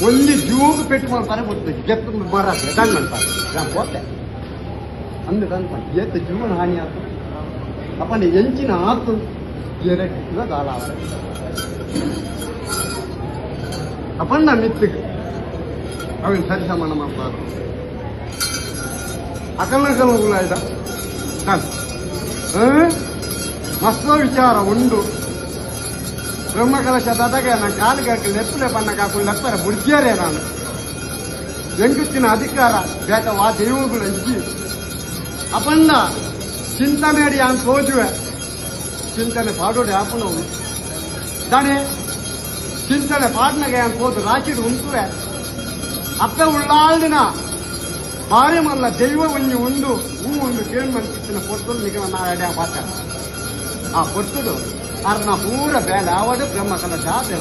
only joogu పెట్టుకొని పని పోతుంది గెప్పు మారాలి దాన్ని అంటారు దాని పోతే అందుకని ఏత ಜೀವನ ಹಾನಿ ಆಯ್ತು ಅಪ್ಪನ ಎಂಚಿನ ಆತು ಎರಟ್ಟಿಲ್ಲ ದಾಳಾವ ಅಪ್ಪನ ಮಿತ್ತಿಗೆ ಅವನ್ ಸರಿ ಸಮಾನ ಮಾಡ್ತಾರೆ ಅಕಲ್ನಕಲ್ಲ ಇದ ಮಸ್ತ ವಿಚಾರ ಉಂಡು ಬ್ರಹ್ಮಕಲಶದಾದಾಗ ನಾನು ಕಾಲಿಗೆ ಹಾಕಿ ಲೆಪ್ಪಲೆ ಬಣ್ಣಕ್ಕೆ ಹಾಕೊಂಡು ಲೆಪ್ಪರೆ ಬುಡ್ಜಿಯಾರೇ ನಾನು ಹೆಂಗಸ್ತಿನ ಅಧಿಕಾರ ಬೇಕವಾ ದೈವಗಳು ಇಜ್ಜಿ ಅಪ್ಪಣ್ಣ ಚಿಂತನೆಡಿ ಅಂತ ಹೋಜುವೆ ಚಿಂತನೆ ಪಾಡೋಡೆ ಆಪನವು ದಾಣೆ ಚಿಂತನೆ ಪಾಡ್ನಾಗೆ ಅಂತ ಹೋದು ರಾಚಿಡು ಉಂಟುವೆ ಅಪ್ಪ ಉಳ್ಳಾಳಿನ ಭಾರಿ ಮಲ್ಲ ದೈವ ಒಂಜಿ ಉಂಡು ಹೂ ಒಂದು ಕೇಳಿ ಮನ್ಸಿನ ಪೊರ್ತುಡು ನಿಗಮ ನಾಳೆ ಪಾತ್ರ ಆ ಪೊರ್ತುಡು ಅರ್ನ ಪೂರ ಬೇಡ ಅವಡು ಬ್ರಹ್ಮಕಲಶ